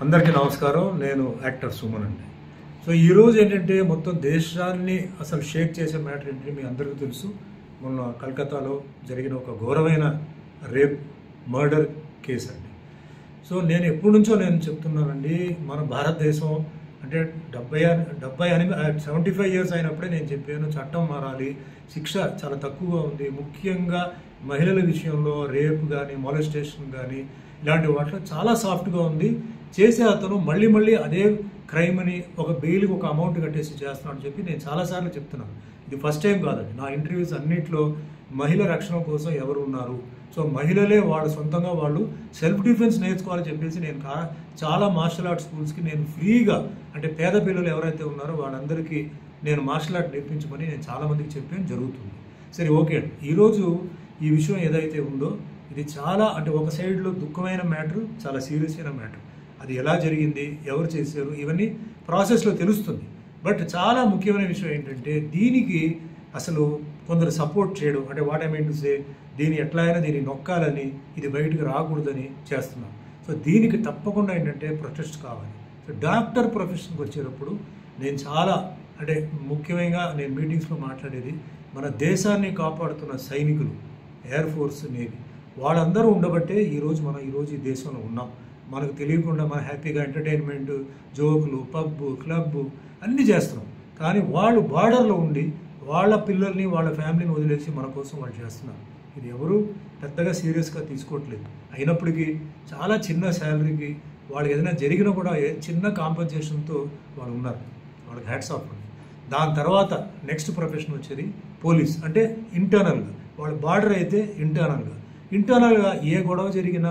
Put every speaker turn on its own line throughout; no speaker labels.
అందరికీ నమస్కారం. నేను యాక్టర్ సుమన్ అండి. సో ఈరోజు ఏంటంటే మొత్తం దేశాన్ని అసలు షేక్ చేసే మ్యాటర్ ఏంటంటే మీ అందరికీ తెలుసు. మొన్న కలకత్తాలో జరిగిన ఒక ఘోరమైన రేప్ మర్డర్ కేసు అండి. సో నేను ఎప్పటి నుంచో నేను చెప్తున్నానండి, మన భారతదేశం అంటే 75 ఇయర్స్ అయినప్పుడే నేను చెప్పాను చట్టం మారాలి, శిక్ష చాలా తక్కువగా ఉంది, ముఖ్యంగా మహిళల విషయంలో రేప్ కానీ మొలెస్టేషన్ కానీ ఇలాంటి వాటిలో చాలా సాఫ్ట్గా ఉంది. చేసే అతను మళ్ళీ అదే క్రైమ్ని ఒక బెయిల్కి ఒక అమౌంట్ కట్టేసి చేస్తున్నాడు అని చెప్పి నేను చాలాసార్లు చెప్తున్నాను. ఇది ఫస్ట్ టైం కాదండి. నా ఇంటర్వ్యూస్ అన్నింటిలో మహిళ రక్షణ కోసం ఎవరు ఉన్నారు, సో మహిళలే వాళ్ళు సొంతంగా వాళ్ళు సెల్ఫ్ డిఫెన్స్ నేర్చుకోవాలని చెప్పేసి నేను చాలా మార్షల్ ఆర్ట్ స్కూల్స్కి నేను ఫ్రీగా, అంటే పేద పిల్లలు ఎవరైతే ఉన్నారో వాళ్ళందరికీ నేను మార్షల్ ఆర్ట్ నేర్పించమని నేను చాలామందికి చెప్పాను, జరుగుతుంది. సరే, ఓకే అండి. ఈరోజు ఈ విషయం ఏదైతే ఉందో ఇది చాలా, అంటే ఒక సైడ్లో దుఃఖమైన మ్యాటర్, చాలా సీరియస్ అయిన మ్యాటర్. అది ఎలా జరిగింది, ఎవరు చేశారు, ఇవన్నీ ప్రాసెస్లో తెలుస్తుంది. బట్ చాలా ముఖ్యమైన విషయం ఏంటంటే దీనికి అసలు కొందరు సపోర్ట్ చేయడం, అంటే what I mean to say, దీన్ని ఎట్లా అయినా దీన్ని నొక్కాలని, ఇది బయటకు రాకూడదని చేస్తున్నాం. సో దీనికి తప్పకుండా ఏంటంటే ప్రొటెస్ట్ కావాలి. సో డాక్టర్ ప్రొఫెషన్కి వచ్చేటప్పుడు నేను చాలా, అంటే ముఖ్యంగా నేను మీటింగ్స్లో మాట్లాడేది, మన దేశాన్ని కాపాడుతున్న సైనికులు, ఎయిర్ ఫోర్స్, నేవీ, వాళ్ళందరూ ఉండబట్టే ఈరోజు మనం ఈ దేశంలో ఉన్నాం. మనకు తెలియకుండా మన హ్యాపీగా ఎంటర్టైన్మెంట్, జోకులు, పబ్బు, క్లబ్బు అన్నీ చేస్తున్నాం. కానీ వాళ్ళు బార్డర్లో ఉండి వాళ్ళ పిల్లల్ని, వాళ్ళ ఫ్యామిలీని వదిలేసి మన కోసం వాళ్ళు చేస్తున్నారు. ఇది ఎవరు పెద్దగా సీరియస్గా తీసుకోవట్లేదు. అయినప్పటికీ చాలా చిన్న శాలరీకి వాళ్ళకి ఏదైనా జరిగినా కూడా చిన్న కాంపెన్సేషన్తో వాళ్ళు ఉన్నారు. వాళ్ళకి హ్యాట్స్ ఆఫ్. దాని తర్వాత నెక్స్ట్ ప్రొఫెషన్ వచ్చేది పోలీస్. అంటే ఇంటర్నల్గా వాళ్ళ బార్డర్ అయితే ఇంటర్నల్గా ఏ గొడవ జరిగినా,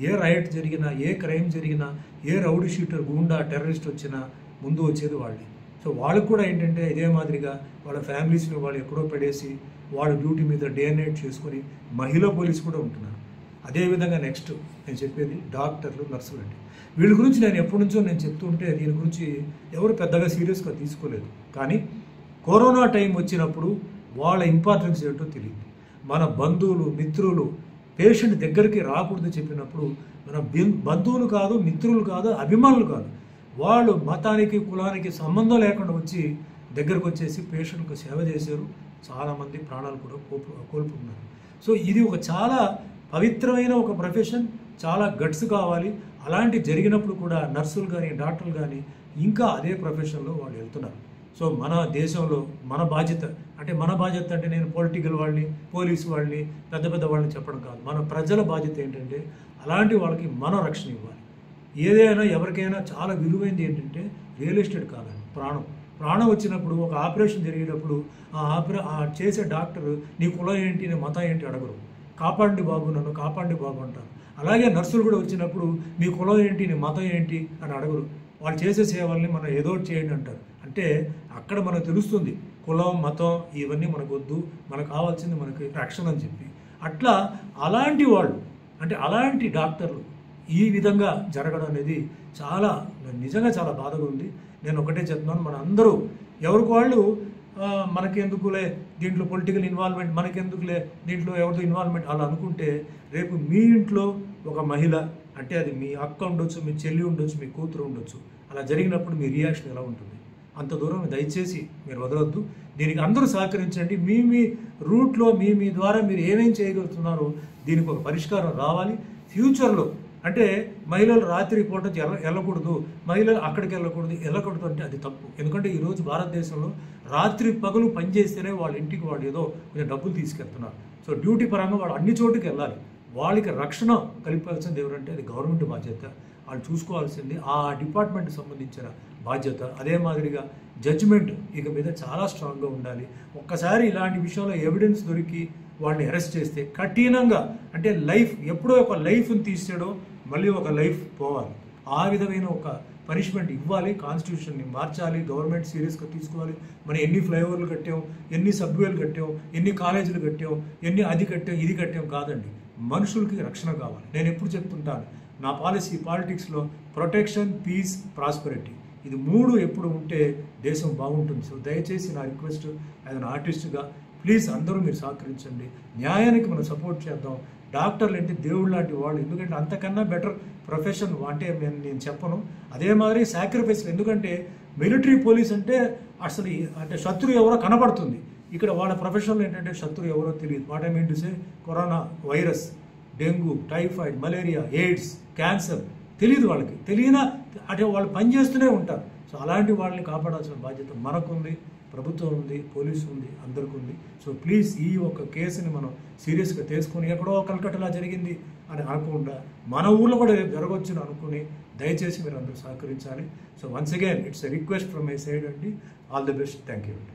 ఏ రైట్ జరిగినా, ఏ క్రైమ్ జరిగినా, ఏ రౌడీ షూటర్, గూండా, టెర్రరిస్ట్ వచ్చినా ముందు వచ్చేది వాళ్ళే. సో వాళ్ళకు కూడా ఏంటంటే ఇదే మాదిరిగా వాళ్ళ ఫ్యామిలీస్ని వాళ్ళు ఎక్కడో పెడేసి వాళ్ళ డ్యూటీ మీద డే అండ్ నైట్ చేసుకొని మహిళా పోలీసు కూడా ఉంటున్నారు. అదేవిధంగా నెక్స్ట్ నేను చెప్పేది డాక్టర్లు, నర్సులు అండి. వీళ్ళ గురించి నేను ఎప్పటి నుంచో నేను చెప్తూ ఉంటే దీని గురించి ఎవరు పెద్దగా సీరియస్గా తీసుకోలేదు. కానీ కరోనా టైం వచ్చినప్పుడు వాళ్ళ ఇంపార్టెన్స్ ఏంటో తెలియదు. మన బంధువులు, మిత్రులు పేషెంట్ దగ్గరికి రాకూడదు చెప్పినప్పుడు మన బంధువులు కాదు, మిత్రులు కాదు, అభిమానులు కాదు, వాళ్ళు మతానికి, కులానికి సంబంధం లేకుండా వచ్చి దగ్గరకు వచ్చేసి పేషెంట్కు సేవ చేశారు. చాలామంది ప్రాణాలు కూడా కోల్పోతున్నారు. సో ఇది ఒక చాలా పవిత్రమైన ఒక ప్రొఫెషన్, చాలా గట్స్ కావాలి. అలాంటి జరిగినప్పుడు కూడా నర్సులు కానీ, డాక్టర్లు కానీ ఇంకా అదే ప్రొఫెషన్లో వాళ్ళు వెళ్తున్నారు. సో మన దేశంలో మన బాధ్యత అంటే నేను పొలిటికల్ వాళ్ళని, పోలీసు వాళ్ళని, పెద్ద వాళ్ళని చెప్పడం కాదు. మన ప్రజల బాధ్యత ఏంటంటే అలాంటి వాళ్ళకి మనం రక్షణ ఇవ్వాలి. ఏదైనా ఎవరికైనా చాలా విలువైంది ఏంటంటే రియల్ ఎస్టేట్ కాదని ప్రాణం వచ్చినప్పుడు, ఒక ఆపరేషన్ జరిగేటప్పుడు ఆ చేసే డాక్టర్ నీ కులం ఏంటి, నీ మతం ఏంటి అడగరు. కాపాడండి బాబు, నన్ను కాపాడండి బాబు అంటారు. అలాగే నర్సులు కూడా వచ్చినప్పుడు మీ కులం ఏంటి, నీ మతం ఏంటి అని అడగరు. వాళ్ళు చేసే సేవల్ని మనం ఏదో చేయండి అంటారు. అంటే అక్కడ మనకు తెలుస్తుంది కులం, మతం ఇవన్నీ మనకు వద్దు, మనకు కావాల్సింది మనకి రక్షణ అని చెప్పి. అట్లా అలాంటి వాళ్ళు, అంటే అలాంటి డాక్టర్లు ఈ విధంగా జరగడం అనేది చాలా, నిజంగా చాలా బాధగా ఉంది. నేను ఒకటే చెప్తున్నాను, మన అందరూ ఎవరికి వాళ్ళు మనకెందుకులే దీంట్లో పొలిటికల్ ఇన్వాల్వ్మెంట్, మనకెందుకులే దీంట్లో ఎవరితో ఇన్వాల్వ్మెంట్ అలా అనుకుంటే రేపు మీ ఇంట్లో ఒక మహిళ, అంటే అది మీ అక్క ఉండొచ్చు, మీ చెల్లి ఉండొచ్చు, మీ కూతురు ఉండొచ్చు, అలా జరిగినప్పుడు మీ రియాక్షన్ ఎలా ఉంటుంది? అంత దూరం దయచేసి మీరు వదలొద్దు. దీనికి అందరూ సహకరించండి. మీ రూట్లో మీ ద్వారా మీరు ఏమేం చేయగలుగుతున్నారో దీనికి ఒక పరిష్కారం రావాలి. ఫ్యూచర్లో అంటే మహిళలు రాత్రి పూట వెళ్ళకూడదు, మహిళలు అక్కడికి వెళ్ళకూడదు అంటే అది తప్పు. ఎందుకంటే ఈరోజు భారతదేశంలో రాత్రి పగలు పనిచేస్తేనే వాళ్ళ ఇంటికి వాళ్ళు ఏదో కొంచెం డబ్బులు తీసుకెళ్తున్నారు. సో డ్యూటీ పరంగా వాళ్ళు అన్ని చోటుకి వెళ్ళాలి. వాళ్ళకి రక్షణ కల్పించాల్సింది ఎవరంటే అది గవర్నమెంట్ బాధ్యత. వాళ్ళు చూసుకోవాల్సింది ఆ డిపార్ట్మెంట్కి సంబంధించిన బాధ్యత. అదే మాదిరిగా జడ్జిమెంట్ ఇక మీద చాలా స్ట్రాంగ్గా ఉండాలి. ఒక్కసారి ఇలాంటి విషయంలో ఎవిడెన్స్ దొరికి వాళ్ళని అరెస్ట్ చేస్తే కఠినంగా, అంటే లైఫ్, ఎప్పుడో ఒక లైఫ్ని తీసాడో మళ్ళీ ఒక లైఫ్ పోవాలి, ఆ విధమైన ఒక పనిష్మెంట్ ఇవ్వాలి. కాన్స్టిట్యూషన్ని మార్చాలి, గవర్నమెంట్ సీరియస్గా తీసుకోవాలి. మనం ఎన్ని ఫ్లైఓవర్లు కట్టాం, ఎన్ని సబ్వేలు కట్టాం, ఎన్ని కాలేజీలు కట్టాం, అది కట్టాం, ఇది కట్టాం కాదండి. మనుషులకి రక్షణ కావాలి. నేను ఎప్పుడు చెప్తుంటాను, నా పాలిటిక్స్లో ప్రొటెక్షన్, పీస్, ప్రాస్పెరిటీ, ఇది 3 ఎప్పుడు ఉంటే దేశం బాగుంటుంది. సో దయచేసి నా రిక్వెస్ట్ యాజ్ అన్ ఆర్టిస్ట్గా ప్లీజ్ అందరూ మీరు సహకరించండి. న్యాయానికి మనం సపోర్ట్ చేద్దాం. డాక్టర్లు అంటే దేవుడు లాంటి వాళ్ళు, ఎందుకంటే అంతకన్నా బెటర్ ప్రొఫెషన్ అంటే నేను చెప్పను. అదే మాదిరి సాక్రిఫైస్, ఎందుకంటే మిలిటరీ పోలీస్ అంటే అసలు అంటే శత్రువు ఎవరో కనబడుతుంది, ఇక్కడ వాళ్ళ ప్రొఫెషన్లో ఏంటంటే శత్రువు ఎవరో తెలియదు. What I mean to say, corona virus, dengue, typhoid, malaria, AIDS, cancer తెలియదు వాళ్ళకి, తెలియనా అంటే వాళ్ళు పనిచేస్తూనే ఉంటారు. సో అలాంటి వాళ్ళని కాపాడాల్సిన బాధ్యత మనకుంది, ప్రభుత్వం ఉంది, పోలీసు ఉంది, అందరికీ ఉంది. సో ప్లీజ్ ఈ ఒక్క కేసుని మనం సీరియస్గా తీసుకొని, ఎక్కడో కలకట్టలా జరిగింది అని అనకుండా మన ఊళ్ళో కూడా రేపు జరగవచ్చుని అనుకుని దయచేసి మీరు అందరూ సహకరించాలి. So once again it's a request from my side అండి. All the best. Thank you అండి.